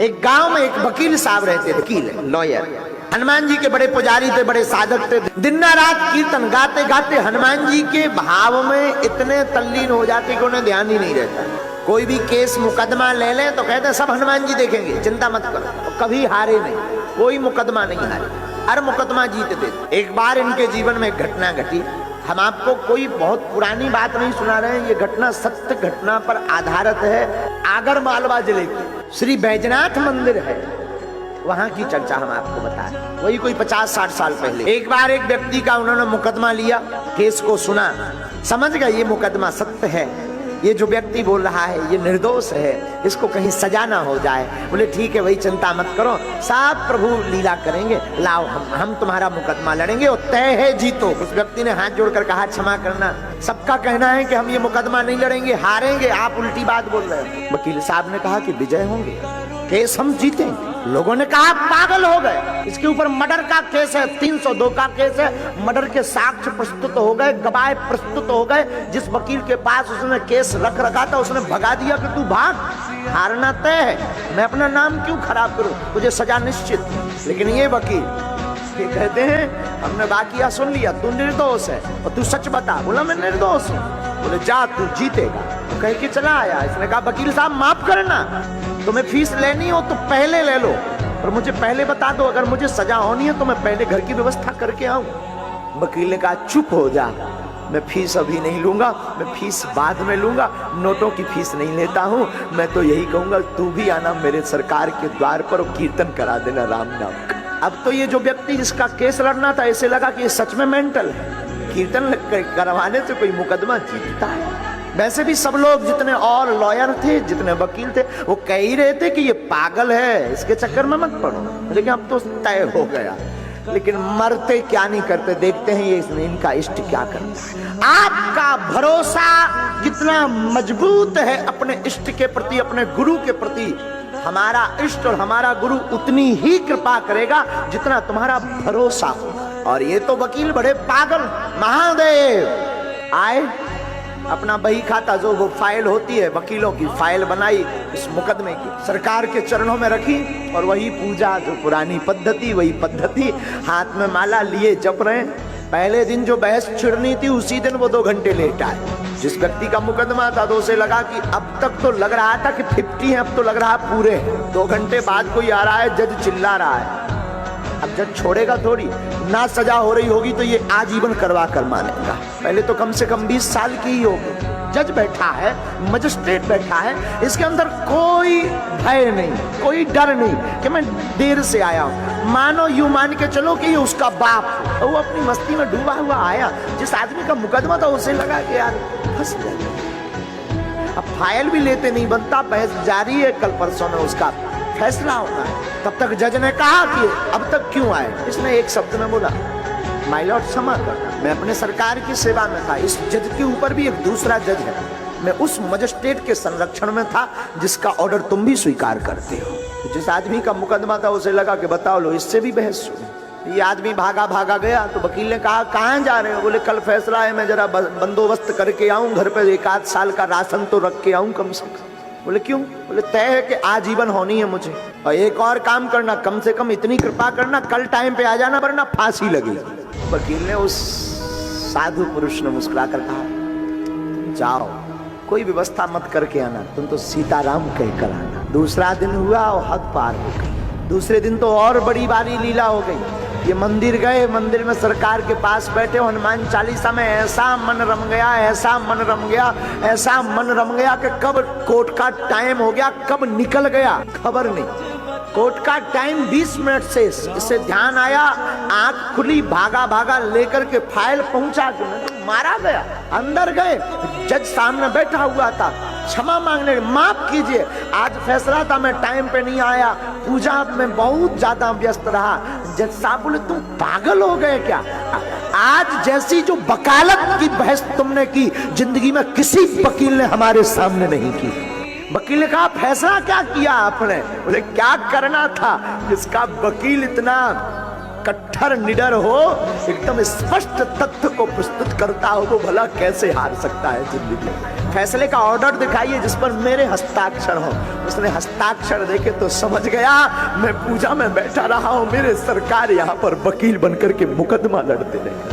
एक गांव में एक वकील साहब रहते थे, वकील लॉयर। हनुमान जी के बड़े पुजारी थे, बड़े साधक थे। दिन रात कीर्तन गाते गाते हनुमान जी के भाव में इतने तल्लीन हो जाते कि उन्हें ध्यान ही नहीं रहता। कोई भी केस मुकदमा ले लें तो कहते सब हनुमान जी देखेंगे, चिंता मत करो। कभी हारे नहीं, कोई मुकदमा नहीं हारे, हर मुकदमा जीत देते। एक बार इनके जीवन में एक घटना घटी। हम आपको कोई बहुत पुरानी बात नहीं सुना रहे हैं, ये घटना सत्य घटना पर आधारित है। आगर मालवा जिले की श्री बैजनाथ मंदिर है, वहां की चर्चा हम आपको बता रहे हैं। वही कोई 50-60 साल पहले एक बार एक व्यक्ति का उन्होंने मुकदमा लिया, केस को सुना, समझ गए ये मुकदमा सत्य है, ये जो व्यक्ति बोल रहा है ये निर्दोष है, इसको कहीं सजा ना हो जाए। बोले ठीक है भाई, चिंता मत करो, साफ प्रभु लीला करेंगे, लाओ हम तुम्हारा मुकदमा लड़ेंगे और तय है जीतो। उस व्यक्ति ने हाथ जोड़कर कहा क्षमा करना, सबका कहना है कि हम ये मुकदमा नहीं लड़ेंगे, हारेंगे, आप उल्टी बात बोल रहे हो। वकील साहब ने कहा कि विजय होंगे, केस हम जीतेंगे। लोगों ने कहा पागल हो गए, इसके ऊपर मर्डर का केस है, 302 का केस है, मर्डर के साक्ष्य प्रस्तुत हो गए, गवाह प्रस्तुत हो गए। जिस वकील के पास उसने केस रख रखा था उसने भगा दिया कि तू भाग, हारना तय है, मैं अपना नाम क्यों खराब करूं, तुझे सजा निश्चित। लेकिन ये वकील ये कहते हैं हमने बाकिया सुन लिया, तू निर्दोष है और तू सच बता। बोला मैं निर्दोष हूं। बोले जा तू जीतेगा। तो कह के चला आया। इसने कहा वकील साहब माफ करना, तुम्हें फीस लेनी हो तो पहले ले लो, पर मुझे पहले बता दो, अगर मुझे सजा होनी है तो मैं पहले घर की व्यवस्था करके आऊं। वकील ने कहा चुप हो जा, मैं फीस अभी नहीं लूंगा, मैं फीस बाद में लूंगा, नोटों की फीस नहीं लेता हूं। मैं तो यही कहूंगा तू भी आना मेरे सरकार के द्वार पर और कीर्तन करा देना राम नाम का। अब तो ये जो व्यक्ति जिसका केस लड़ना था, ऐसे लगा कि ये सच में मेंटल है, कीर्तन करवाने से कोई मुकदमा जीतता है। वैसे भी सब लोग जितने और लॉयर थे, जितने वकील थे, वो कह ही रहे थे कि ये पागल है, इसके चक्कर में मत पड़ो। लेकिन अब तो तय हो गया। लेकिन मरते क्या नहीं करते, देखते हैं ये इनका इष्ट क्या करता है। आपका भरोसा कितना मजबूत है अपने इष्ट के प्रति, अपने गुरु के प्रति, हमारा इष्ट और हमारा गुरु उतनी ही कृपा करेगा जितना तुम्हारा भरोसा हो। और ये तो वकील बड़े पागल। महादेव आए, अपना बही खाता जो वो फाइल होती है वकीलों की, फाइल बनाई इस मुकदमे की, सरकार के चरणों में रखी और वही पूजा, जो पुरानी पद्धति वही पद्धति, हाथ में माला लिए जप रहे। पहले दिन जो बहस छिड़नी थी उसी दिन वो 2 घंटे लेट आए। जिस व्यक्ति का मुकदमा था तो उसे लगा कि अब तक तो लग रहा था कि 50 है, अब तो लग रहा पूरे हैं। 2 घंटे बाद कोई आ रहा है, जज चिल्ला रहा है। अब जज छोड़ेगा थोड़ी ना, सजा हो रही होगी तो ये आजीवन करवा कर मानेगा। पहले तो कम से कम 20 साल की ही होगी। जज बैठा है, मजिस्ट्रेट बैठा है, इसके अंदर कोई भय नहीं, कोई डर नहीं कि मैं देर से आया हूं। मानो यूं मान के चलो कि ये उसका बाप है, वो अपनी मस्ती में डूबा हुआ आया। जिस आदमी का मुकदमा था उसे लगा कि यार फंस गया। अब फाइल भी लेते नहीं बनता, बहस जारी है, कल परसों में उसका फैसला होना है। तब तक जज ने कहा कि अब तक क्यों आए। इसने एक शब्द में बोला माय लॉर्ड क्षमा करना, मैं अपने सरकार की सेवा में था। इस जज के ऊपर भी एक दूसरा जज है, मैं उस मजिस्ट्रेट के संरक्षण में था जिसका ऑर्डर तुम भी स्वीकार करते हो। जिस आदमी का मुकदमा था उसे लगा कि बताओ लो इससे भी बहस सुनी। ये आदमी भागा भागा गया तो वकील ने कहा कहाँ जा रहे हो। बोले कल फैसला है, मैं जरा बंदोबस्त करके आऊं, घर पे 1-8 साल का राशन तो रख के आऊं कम से कम। बोले क्यों। बोले तय है कि आजीवन होनी है मुझे, और एक और काम करना, कम से कम इतनी कृपा करना, कल टाइम पे आ जाना वरना फांसी लगेगी। वकील ने उस साधु पुरुष ने मुस्कुराकर कहा जाओ, कोई व्यवस्था मत करके आना, तुम तो सीताराम कह कर आना। दूसरा दिन हुआ और हद पार हो गई। दूसरे दिन तो और बड़ी बारी लीला हो गई। ये मंदिर गए, मंदिर में सरकार के पास बैठे, हनुमान चालीसा में ऐसा मन रम गया, ऐसा मन रम गया, ऐसा मन रम गया कि कब कोर्ट का टाइम हो गया, कब निकल गया खबर नहीं। कोर्ट का टाइम 20 मिनट से, इससे ध्यान आया, आंख खुली, भागा भागा लेकर के फाइल पहुंचा के मारा गया। अंदर गए, जज सामने बैठा हुआ था, क्षमा मांगने, माफ कीजिए आज फैसला था, मैं टाइम पे नहीं आया, पूजा में बहुत ज्यादा व्यस्त रहा। जज साहब बोले तुम पागल हो गए क्या, आज जैसी जो वकालत की बहस तुमने की जिंदगी में किसी वकील ने हमारे सामने नहीं की। वकील ने कहा फैसला क्या किया आपने। बोले क्या करना था, इसका वकील इतना कट्टर निडर हो, एकदम स्पष्ट तथ्य को प्रस्तुत करता हो, वो भला कैसे हार सकता है जिंदगी। फैसले का ऑर्डर दिखाइए जिस पर मेरे हस्ताक्षर हो। उसने हस्ताक्षर देखे तो समझ गया मैं पूजा में बैठा रहा हूं, मेरे सरकार यहाँ पर वकील बनकर के मुकदमा लड़ते रहे।